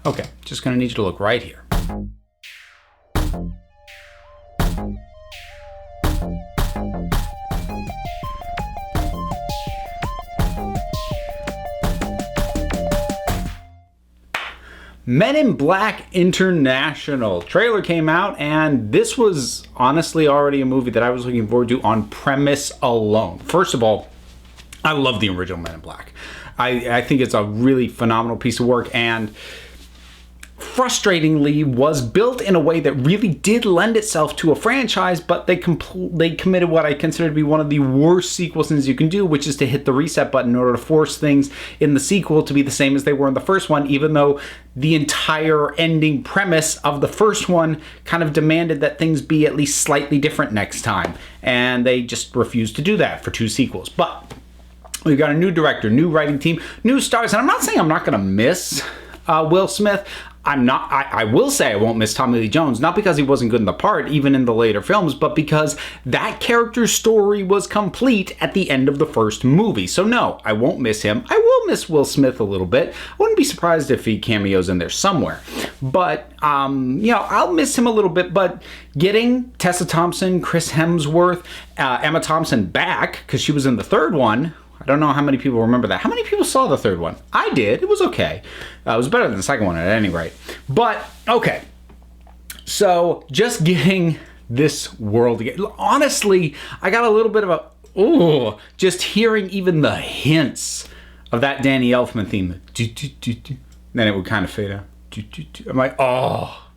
Okay, just gonna need you to look right here. Men in Black International. Trailer came out, and this was honestly already a movie that I was looking forward to on premise alone. First of all, I love the original Men in Black. I think it's a really phenomenal piece of work, and frustratingly was built in a way that really did lend itself to a franchise, but they committed what I consider to be one of the worst sequel sins you can do, which is to hit the reset button in order to force things in the sequel to be the same as they were in the first one, even though the entire ending premise of the first one kind of demanded that things be at least slightly different next time. And they just refused to do that for 2 sequels. But we've got a new director, new writing team, new stars, and I'm not saying I'm not going to miss Will Smith. I will say I won't miss Tommy Lee Jones, not because he wasn't good in the part, even in the later films, but because that character's story was complete at the end of the first movie. So no, I won't miss him. I will miss Will Smith a little bit. I wouldn't be surprised if he cameos in there somewhere. But, I'll miss him a little bit, but getting Tessa Thompson, Chris Hemsworth, Emma Thompson back, because she was in the third one. I don't know how many people remember that. How many people saw the third one? I did. It was okay. It was better than the second one at any rate. But, okay. So, just getting this world again. Honestly, I got a little bit of just hearing even the hints of that Danny Elfman theme. Then it would kind of fade out. I'm like, oh,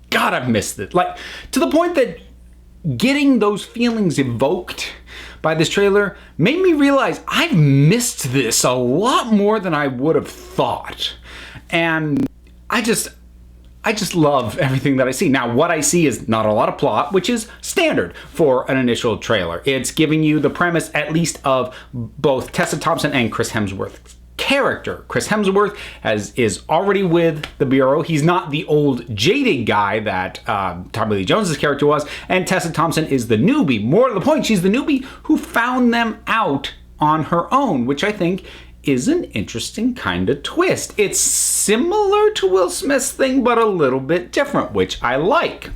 God, I've missed it. Like, to the point that getting those feelings evoked by this trailer made me realize I've missed this a lot more than I would have thought. And I just love everything that I see. Now, what I see is not a lot of plot, which is standard for an initial trailer. It's giving you the premise, at least, of both Tessa Thompson and Chris Hemsworth's character. Chris Hemsworth is already with the Bureau. He's not the old jaded guy that Tommy Lee Jones' character was, and Tessa Thompson is the newbie. More to the point, she's the newbie who found them out on her own, which I think is an interesting kind of twist. It's similar to Will Smith's thing, but a little bit different, which I like.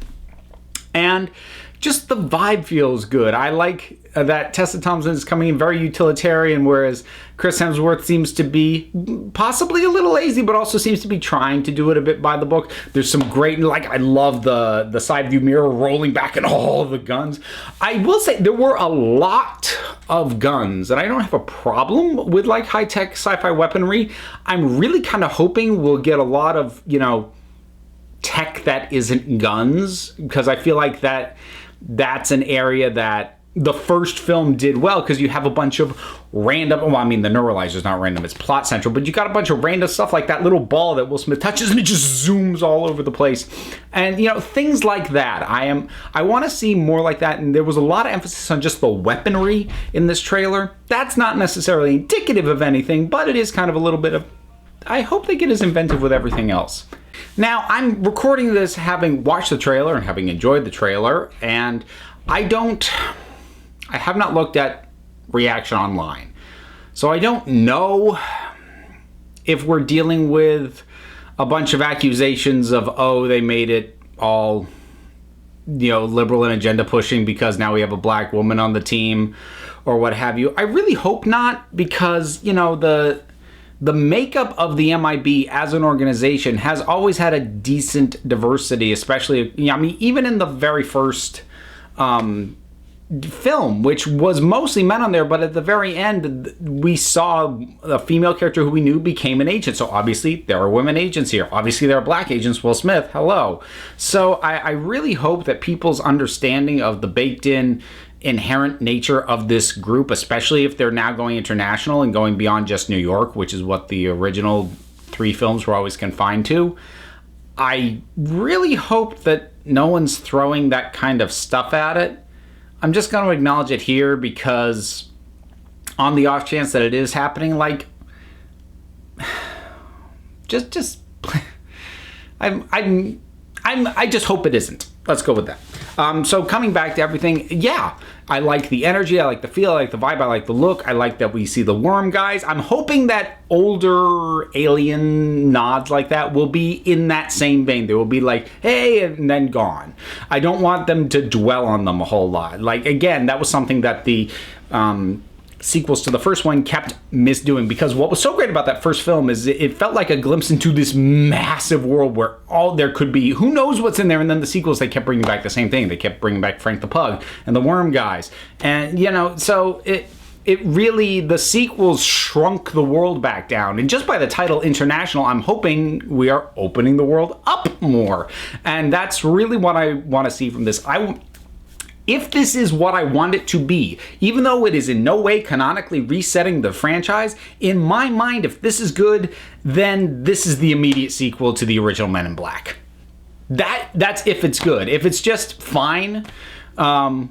And just the vibe feels good. I like that Tessa Thompson is coming in very utilitarian, whereas Chris Hemsworth seems to be possibly a little lazy, but also seems to be trying to do it a bit by the book. There's some great, I love the side view mirror rolling back and all the guns. I will say there were a lot of guns, and I don't have a problem with high-tech sci-fi weaponry. I'm really kind of hoping we'll get a lot of, tech that isn't guns, because I feel like that's an area that the first film did well, because you have a bunch of random, the neuralizer's not random, it's plot central, but you got a bunch of random stuff like that little ball that Will Smith touches and it just zooms all over the place. And, things like that. I want to see more like that, and there was a lot of emphasis on just the weaponry in this trailer. That's not necessarily indicative of anything, but it is kind of a little bit of, I hope they get as inventive with everything else. Now, I'm recording this having watched the trailer and having enjoyed the trailer, and I have not looked at reaction online. So I don't know if we're dealing with a bunch of accusations of, they made it all, liberal and agenda pushing because now we have a black woman on the team or what have you. I really hope not, because, the makeup of the MIB as an organization has always had a decent diversity, especially, even in the very first film, which was mostly men on there, but at the very end, we saw a female character who we knew became an agent. So obviously, there are women agents here. Obviously, there are black agents. Will Smith, hello. So I really hope that people's understanding of the baked-in inherent nature of this group, especially if they're now going international and going beyond just New York, which is what the original 3 films were always confined to. I really hope that no one's throwing that kind of stuff at it. I'm just going to acknowledge it here, because on the off chance that it is happening, I just hope it isn't. Let's go with that. So coming back to everything, yeah, I like the energy, I like the feel, I like the vibe, I like the look, I like that we see the worm guys. I'm hoping that older alien nods like that will be in that same vein. They will be like, hey, and then gone. I don't want them to dwell on them a whole lot. Like, again, that was something that the sequels to the first one kept misdoing, because what was so great about that first film is it felt like a glimpse into this massive world where all there could be, who knows what's in there. And then the sequels, they kept bringing back the same thing. They kept bringing back Frank the Pug and the worm guys, and so it really, the sequels shrunk the world back down. And just by the title International, I'm hoping we are opening the world up more, and that's really what I want to see from this. If this is what I want it to be, even though it is in no way canonically resetting the franchise, in my mind, if this is good, then this is the immediate sequel to the original Men in Black. That's if it's good. If it's just fine,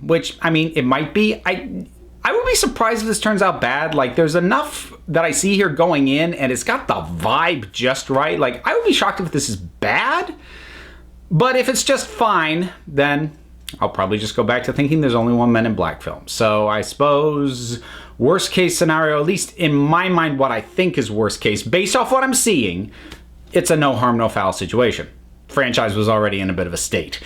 which, I mean, it might be, I would be surprised if this turns out bad. Like, there's enough that I see here going in, and it's got the vibe just right. Like, I would be shocked if this is bad, but if it's just fine, then I'll probably just go back to thinking there's only one Men in Black film. So I suppose worst case scenario, at least in my mind, what I think is worst case, based off what I'm seeing, it's a no harm, no foul situation. Franchise was already in a bit of a state.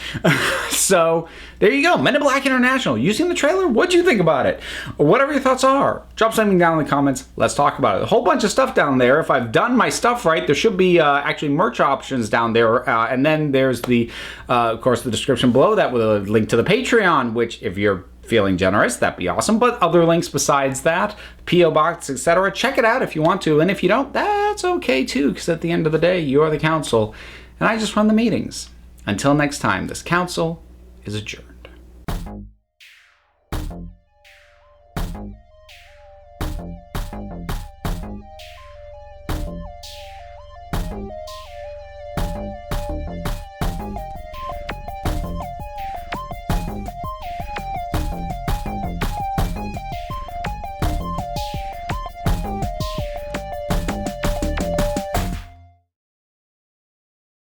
So there you go, Men in Black International. You seen the trailer? What'd you think about it? Whatever your thoughts are, drop something down in the comments. Let's talk about it. A whole bunch of stuff down there. If I've done my stuff right, there should be actually merch options down there. And then there's the, of course, the description below that with a link to the Patreon, which if you're feeling generous, that'd be awesome. But other links besides that, P.O. Box, etc. Check it out if you want to. And if you don't, that's okay too, because at the end of the day, you're the council. And I just run the meetings. Until next time, this council is adjourned.